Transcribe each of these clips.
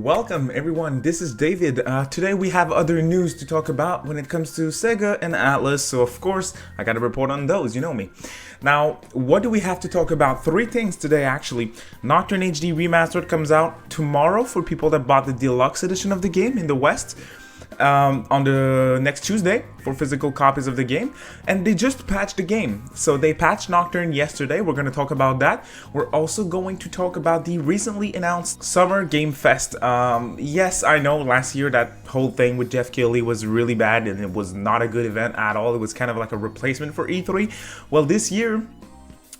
Welcome everyone, this is David. Today we have other news to talk about when it comes to Sega and Atlus, so of course I gotta report on those, you know me. Now, what do we have to talk about? Three things today actually. Nocturne HD Remastered comes out tomorrow for people that bought the deluxe edition of the game in the West. On the next Tuesday for physical copies of the game, and they just patched the game. So they patched Nocturne yesterday. We're going to talk about that. We're also going to talk about the recently announced Summer Game Fest. Yes, I know last year that whole thing with Jeff Keighley was really bad and it was not a good event at all. It was kind of like a replacement for E3. Well, this year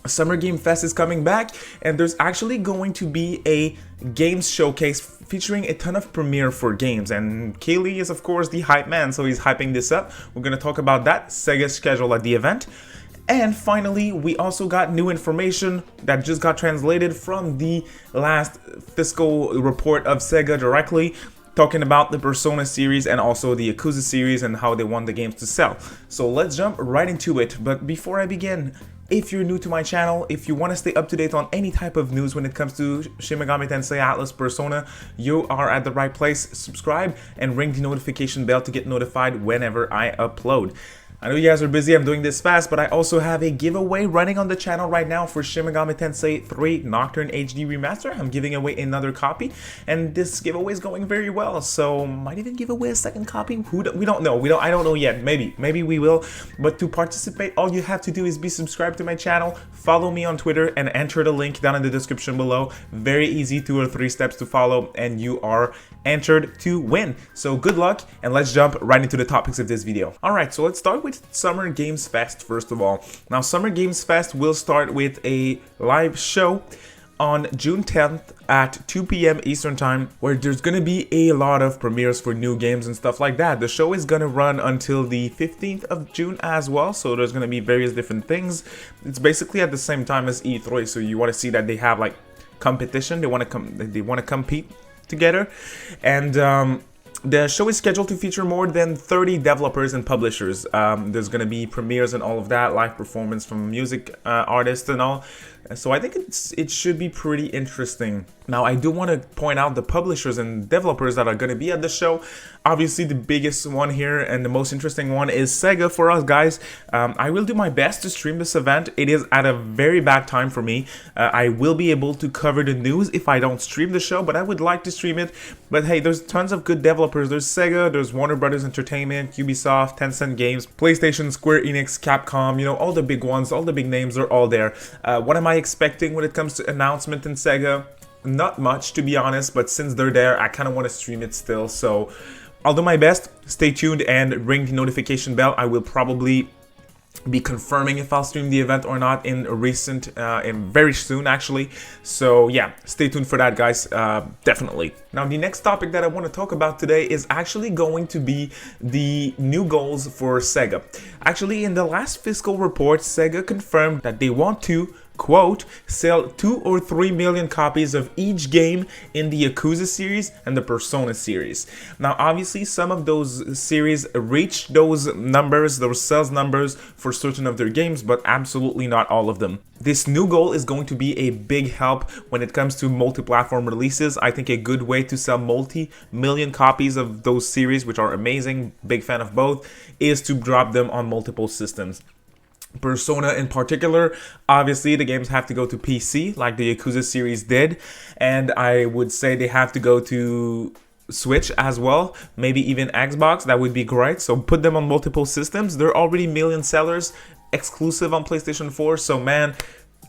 Summer Game Fest is coming back, and there's actually going to be a games showcase featuring a ton of premiere for games, and Keighley is of course the hype man, so he's hyping this up. We're going to talk about that, Sega's schedule at the event. And finally, we also got new information that just got translated from the last fiscal report of Sega directly, talking about the Persona series and also the Yakuza series and how they want the games to sell. So let's jump right into it. But before I begin, if you're new to my channel, if you want to stay up to date on any type of news when it comes to Shin Megami Tensei, Atlus, Persona, you are at the right place. Subscribe and ring the notification bell to get notified whenever I upload. I know you guys are busy, I'm doing this fast, but I also have a giveaway running on the channel right now for Shin Megami Tensei 3 Nocturne HD Remaster. I'm giving away another copy, and this giveaway is going very well, so might even give away a second copy. We don't know. I don't know yet. Maybe we will. But to participate, all you have to do is be subscribed to my channel, follow me on Twitter, and enter the link down in the description below. Very easy, 2 or 3 steps to follow, and you are entered to win. So good luck, and let's jump right into the topics of this video. Alright, so let's start with Summer Games Fest first of all. Now, Summer Games Fest will start with a live show on June 10th at 2 p.m. Eastern Time, where there's going to be a lot of premieres for new games and stuff like that. The show is going to run until the 15th of June as well, so there's going to be various different things. It's basically at the same time as E3, so you want to see that they have like competition. They want to compete together, and the show is scheduled to feature more than 30 developers and publishers. There's going to be premieres and all of that, live performance from music artists and all. So I think it should be pretty interesting. Now, I do want to point out the publishers and developers that are going to be at the show. Obviously, the biggest one here and the most interesting one is Sega for us, guys. I will do my best to stream this event. It is at a very bad time for me. I will be able to cover the news if I don't stream the show, but I would like to stream it. But hey, there's tons of good developers. There's Sega, there's Warner Brothers Entertainment, Ubisoft, Tencent Games, PlayStation, Square Enix, Capcom, you know, all the big ones, all the big names are all there. What am I expecting when it comes to announcement in Sega? Not much, to be honest, but since they're there, I kind of want to stream it still, so I'll do my best. Stay tuned and ring the notification bell. I will probably be confirming if I'll stream the event or not in very soon actually. So yeah, stay tuned for that, guys. Definitely. Now, the next topic that I want to talk about today is actually going to be the new goals for Sega. Actually, in the last fiscal report, Sega confirmed that they want to, quote, sell 2 or 3 million copies of each game in the Yakuza series and the Persona series. Now, obviously, some of those series reach those numbers, those sales numbers for certain of their games, but absolutely not all of them. This new goal is going to be a big help when it comes to multi-platform releases. I think a good way to sell multi-million copies of those series, which are amazing, big fan of both, is to drop them on multiple systems. Persona in particular, obviously the games have to go to PC like the Yakuza series did, and I would say they have to go to Switch as well, maybe even Xbox. That would be great. So put them on multiple systems. They're already million sellers, exclusive on PlayStation 4, so man,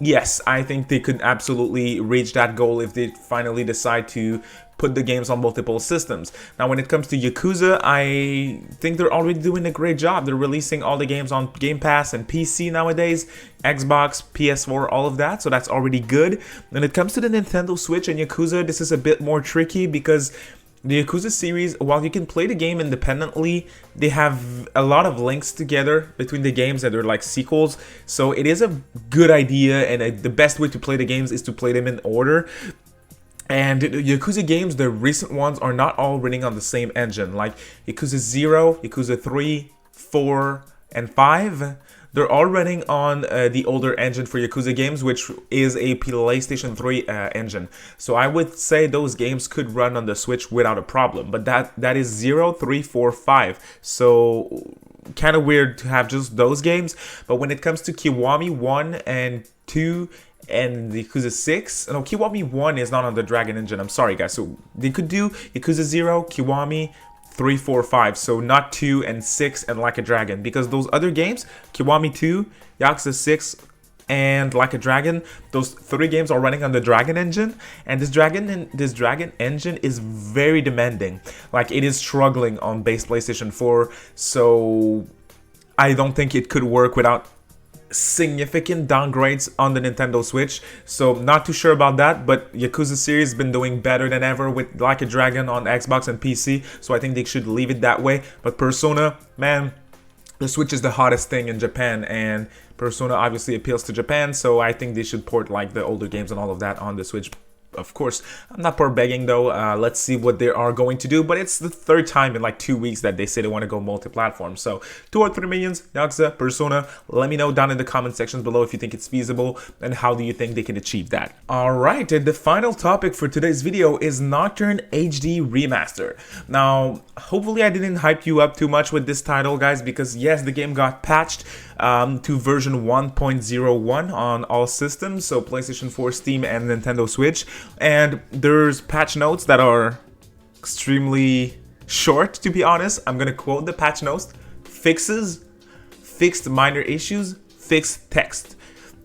yes, I think they could absolutely reach that goal if they finally decide to put the games on multiple systems. Now, when it comes to Yakuza, I think they're already doing a great job. They're releasing all the games on Game Pass and PC nowadays, Xbox, PS4, all of that, so that's already good. When it comes to the Nintendo Switch and Yakuza, this is a bit more tricky because the Yakuza series, while you can play the game independently, they have a lot of links together between the games that they're like sequels. So it is a good idea, and the best way to play the games is to play them in order. And the Yakuza games, the recent ones, are not all running on the same engine. Like Yakuza 0, Yakuza 3, 4, and 5, they're all running on the older engine for Yakuza games, which is a PlayStation 3 engine. So I would say those games could run on the Switch without a problem. But that is 0, 3, 4, 5. So kind of weird to have just those games. But when it comes to Kiwami 1 and 2 and Yakuza 6, no, Kiwami 1 is not on the Dragon engine. I'm sorry, guys. So they could do Yakuza 0, Kiwami 3, 4, 5, so not 2 and 6 and Like a Dragon, because those other games, Kiwami 2, Yakuza 6, and Like a Dragon, those 3 games are running on the Dragon engine, and this Dragon engine is very demanding. Like, it is struggling on base PlayStation 4, so I don't think it could work without significant downgrades on the Nintendo Switch. So not too sure about that, but Yakuza series has been doing better than ever with Like a Dragon on Xbox and PC, so I think they should leave it that way. But Persona, man, the Switch is the hottest thing in Japan, and Persona obviously appeals to Japan, so I think they should port like the older games and all of that on the Switch. Of course, I'm not for begging though. Let's see what they are going to do. But it's the 3rd time in like 2 weeks that they say they want to go multi-platform. So 2 or 3 millions, Yakuza, Persona. Let me know down in the comment sections below if you think it's feasible and how do you think they can achieve that. Alright, and the final topic for today's video is Nocturne HD Remaster. Now, hopefully I didn't hype you up too much with this title, guys, because yes, the game got patched to version 1.01 on all systems, so PlayStation 4, Steam, and Nintendo Switch. And there's patch notes that are extremely short, to be honest. I'm gonna quote the patch notes: fixes, fixed minor issues, fixed text.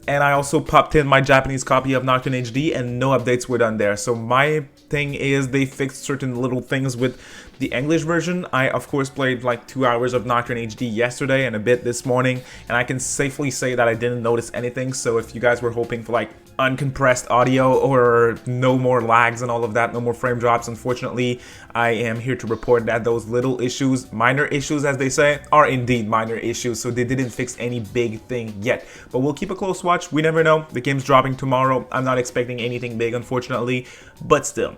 And I also popped in my Japanese copy of Nocturne HD, and no updates were done there. So my thing is they fixed certain little things with the English version. I of course played like 2 hours of Nocturne HD yesterday and a bit this morning, and I can safely say that I didn't notice anything. So if you guys were hoping for like uncompressed audio or no more lags and all of that, no more frame drops, unfortunately I am here to report that those little issues, minor issues as they say, are indeed minor issues. So they didn't fix any big thing yet, but we'll keep a close watch. We never know. The game's dropping tomorrow. I'm not expecting anything big, unfortunately, but still.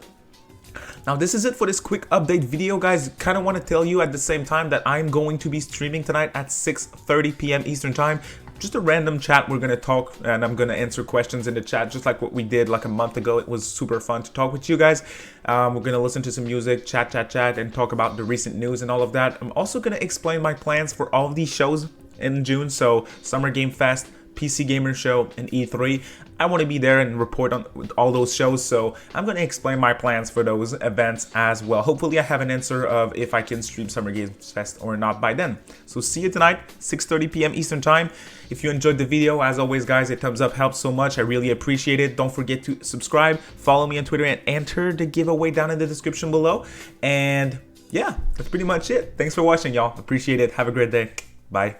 Now this is it for this quick update video, guys. Kind of want to tell you at the same time that I'm going to be streaming tonight at 6:30 p.m. Eastern time. Just a random chat. We're gonna talk and I'm gonna answer questions in the chat, just like what we did like a month ago. It was super fun to talk with you guys. We're gonna listen to some music, chat, and talk about the recent news and all of that. I'm also gonna explain my plans for all of these shows in June. So Summer Game Fest, PC Gamer Show, and E3. I want to be there and report on all those shows, so I'm going to explain my plans for those events as well. Hopefully I have an answer of if I can stream Summer Games Fest or not by then. So see you tonight, 6:30 p.m. Eastern time. If you enjoyed the video, as always guys, a thumbs up helps so much. I really appreciate it. Don't forget to subscribe, follow me on Twitter, and enter the giveaway down in the description below. And yeah, that's pretty much it. Thanks for watching, y'all. Appreciate it. Have a great day. Bye.